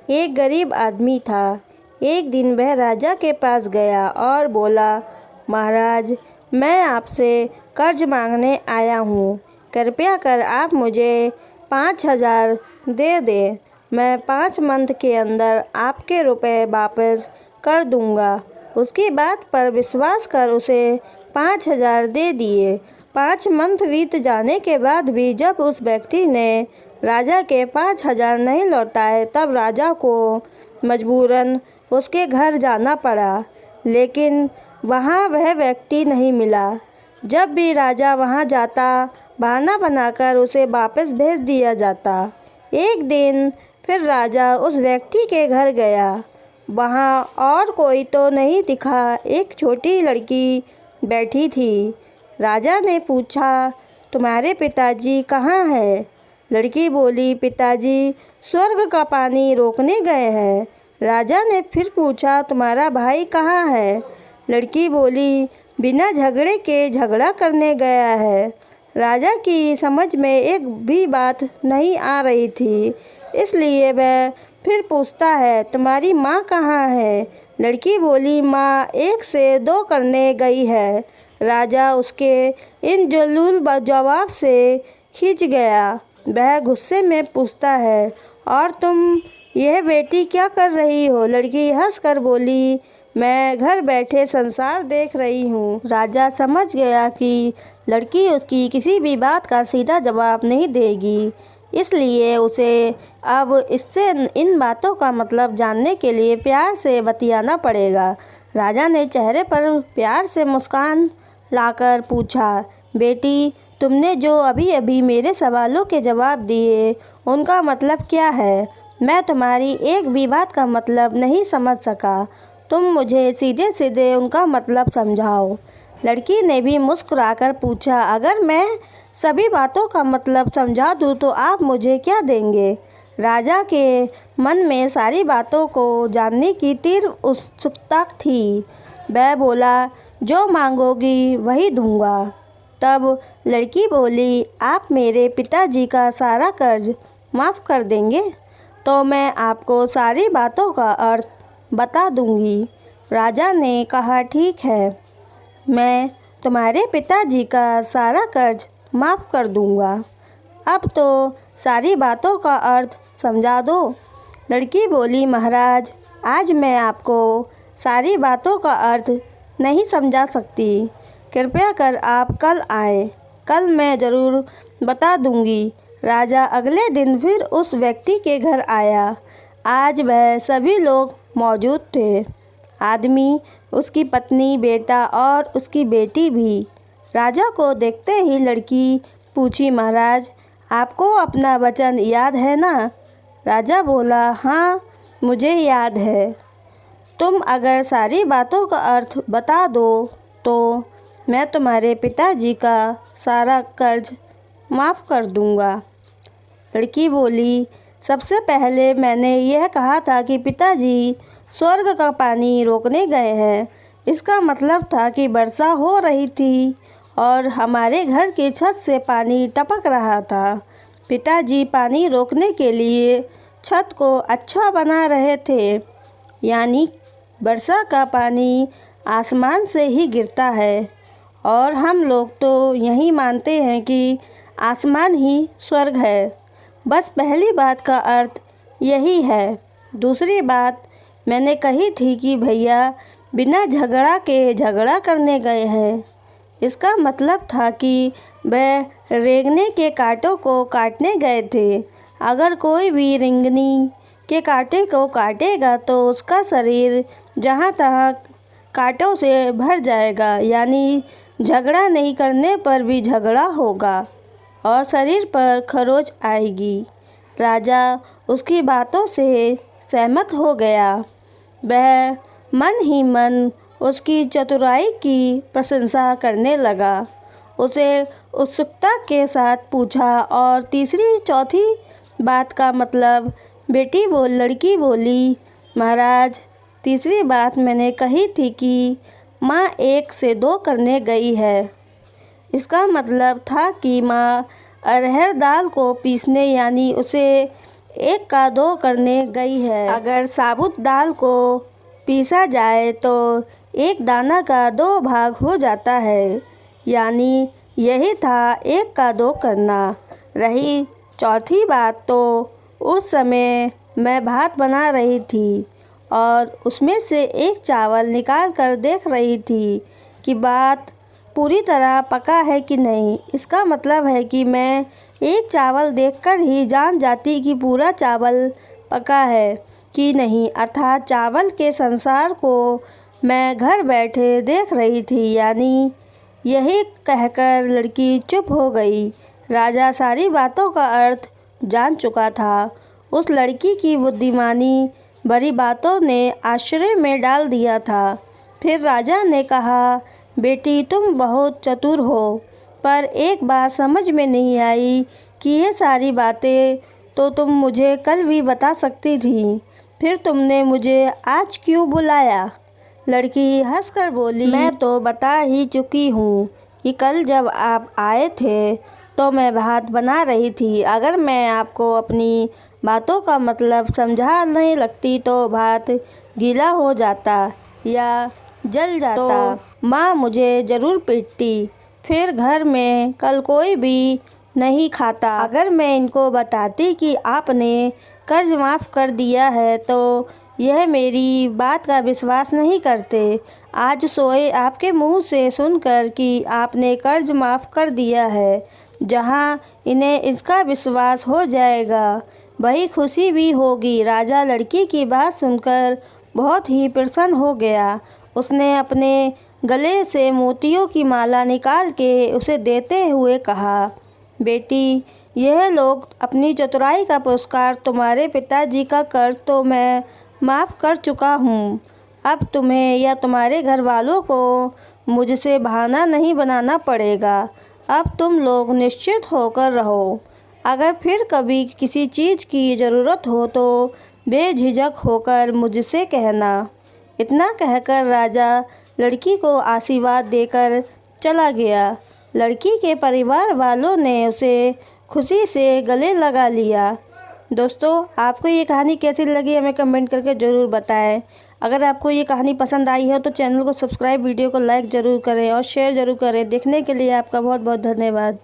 एक गरीब आदमी था। एक दिन वह राजा के पास गया और बोला, महाराज, मैं आपसे कर्ज मांगने आया हूँ। कृपया कर आप मुझे 5,000 दे दें। मैं 5 मंथ के अंदर आपके रुपए वापस कर दूँगा। उसकी बात पर विश्वास कर उसे 5,000 दे दिए। 5 मंथ बीत जाने के बाद भी जब उस व्यक्ति ने राजा के 5,000 नहीं लौटाए, तब राजा को मजबूरन उसके घर जाना पड़ा, लेकिन वहाँ वह व्यक्ति नहीं मिला। जब भी राजा वहाँ जाता, बहाना बनाकर उसे वापस भेज दिया जाता। एक दिन फिर राजा उस व्यक्ति के घर गया। वहाँ और कोई तो नहीं दिखा, एक छोटी लड़की बैठी थी। राजा ने पूछा, तुम्हारे पिताजी कहाँ हैं? लड़की बोली, पिताजी स्वर्ग का पानी रोकने गए हैं। राजा ने फिर पूछा, तुम्हारा भाई कहाँ है? लड़की बोली, बिना झगड़े के झगड़ा करने गया है। राजा की समझ में एक भी बात नहीं आ रही थी, इसलिए वह फिर पूछता है, तुम्हारी माँ कहाँ है? लड़की बोली, माँ 1 से 2 करने गई है। राजा उसके इन जलूल जवाब से खिंच गया। वह गुस्से में पूछता है, और तुम यह बेटी क्या कर रही हो? लड़की हंसकर बोली, मैं घर बैठे संसार देख रही हूँ। राजा समझ गया कि लड़की उसकी किसी भी बात का सीधा जवाब नहीं देगी, इसलिए उसे अब इससे इन बातों का मतलब जानने के लिए प्यार से बतियाना पड़ेगा। राजा ने चेहरे पर प्यार से मुस्कान लाकर पूछा, बेटी, तुमने जो अभी अभी मेरे सवालों के जवाब दिए, उनका मतलब क्या है? मैं तुम्हारी एक भी बात का मतलब नहीं समझ सका। तुम मुझे सीधे सीधे उनका मतलब समझाओ। लड़की ने भी मुस्कुराकर पूछा, अगर मैं सभी बातों का मतलब समझा दूँ तो आप मुझे क्या देंगे? राजा के मन में सारी बातों को जानने की तीव्र उत्सुकता थी। वह बोला, जो मांगोगी वही दूंगा। तब लड़की बोली, आप मेरे पिताजी का सारा कर्ज माफ़ कर देंगे तो मैं आपको सारी बातों का अर्थ बता दूंगी। राजा ने कहा, ठीक है, मैं तुम्हारे पिताजी का सारा कर्ज माफ़ कर दूंगा। अब तो सारी बातों का अर्थ समझा दो। लड़की बोली, महाराज, आज मैं आपको सारी बातों का अर्थ नहीं समझा सकती। कृपया कर आप कल आए, कल मैं ज़रूर बता दूंगी। राजा अगले दिन फिर उस व्यक्ति के घर आया। आज वह सभी लोग मौजूद थे, आदमी, उसकी पत्नी, बेटा और उसकी बेटी भी। राजा को देखते ही लड़की पूछी, महाराज, आपको अपना वचन याद है ना? राजा बोला, हाँ, मुझे याद है। तुम अगर सारी बातों का अर्थ बता दो तो मैं तुम्हारे पिताजी का सारा कर्ज माफ़ कर दूंगा। लड़की बोली, सबसे पहले मैंने यह कहा था कि पिताजी स्वर्ग का पानी रोकने गए हैं। इसका मतलब था कि वर्षा हो रही थी और हमारे घर की छत से पानी टपक रहा था। पिताजी पानी रोकने के लिए छत को अच्छा बना रहे थे, यानी वर्षा का पानी आसमान से ही गिरता है, और हम लोग तो यही मानते हैं कि आसमान ही स्वर्ग है। बस पहली बात का अर्थ यही है। दूसरी बात मैंने कही थी कि भैया बिना झगड़ा के झगड़ा करने गए हैं। इसका मतलब था कि वह रेंगने के कांटों को काटने गए थे। अगर कोई भी रेंगनी के कांटे को काटेगा तो उसका शरीर जहाँ तहाँ कांटों से भर जाएगा, यानी झगड़ा नहीं करने पर भी झगड़ा होगा और शरीर पर खरोच आएगी। राजा उसकी बातों से सहमत हो गया। वह मन ही मन उसकी चतुराई की प्रशंसा करने लगा। उसे उत्सुकता के साथ पूछा, और तीसरी चौथी बात का मतलब? लड़की बोली, महाराज, तीसरी बात मैंने कही थी कि माँ 1 से 2 करने गई है। इसका मतलब था कि माँ अरहर दाल को पीसने, यानी उसे 1 का 2 करने गई है। अगर साबुत दाल को पीसा जाए तो 1 दाना का 2 भाग हो जाता है, यानी यही था 1 का 2 करना। रही चौथी बात, तो उस समय मैं भात बना रही थी और उसमें से एक चावल निकाल कर देख रही थी कि भात पूरी तरह पका है कि नहीं। इसका मतलब है कि मैं एक चावल देखकर ही जान जाती कि पूरा चावल पका है कि नहीं, अर्थात चावल के संसार को मैं घर बैठे देख रही थी। यानी यही कहकर लड़की चुप हो गई। राजा सारी बातों का अर्थ जान चुका था। उस लड़की की बुद्धिमानी भरी बातों ने आश्चर्य में डाल दिया था। फिर राजा ने कहा, बेटी तुम बहुत चतुर हो, पर एक बात समझ में नहीं आई कि ये सारी बातें तो तुम मुझे कल भी बता सकती थी, फिर तुमने मुझे आज क्यों बुलाया? लड़की हंसकर बोली, मैं तो बता ही चुकी हूँ कि कल जब आप आए थे तो मैं भात बना रही थी। अगर मैं आपको अपनी बातों का मतलब समझाने लगती तो भात गीला हो जाता या जल जाता, तो माँ मुझे ज़रूर पीटती, फिर घर में कल कोई भी नहीं खाता। अगर मैं इनको बताती कि आपने कर्ज माफ़ कर दिया है तो यह मेरी बात का विश्वास नहीं करते। आज सोए आपके मुंह से सुनकर कि आपने कर्ज माफ़ कर दिया है, जहां इन्हें इसका विश्वास हो जाएगा वही खुशी भी होगी। राजा लड़की की बात सुनकर बहुत ही प्रसन्न हो गया। उसने अपने गले से मोतियों की माला निकाल के उसे देते हुए कहा, बेटी यह लोग अपनी चतुराई का पुरस्कार, तुम्हारे पिताजी का कर्ज तो मैं माफ़ कर चुका हूँ। अब तुम्हें या तुम्हारे घर वालों को मुझसे बहाना नहीं बनाना पड़ेगा। अब तुम लोग निश्चित होकर रहो। अगर फिर कभी किसी चीज़ की ज़रूरत हो तो बेझिझक होकर मुझसे कहना। इतना कहकर राजा लड़की को आशीर्वाद देकर चला गया। लड़की के परिवार वालों ने उसे खुशी से गले लगा लिया। दोस्तों, आपको ये कहानी कैसी लगी हमें कमेंट करके ज़रूर बताएं। अगर आपको ये कहानी पसंद आई हो तो चैनल को सब्सक्राइब, वीडियो को लाइक ज़रूर करें और शेयर ज़रूर करें। देखने के लिए आपका बहुत बहुत धन्यवाद।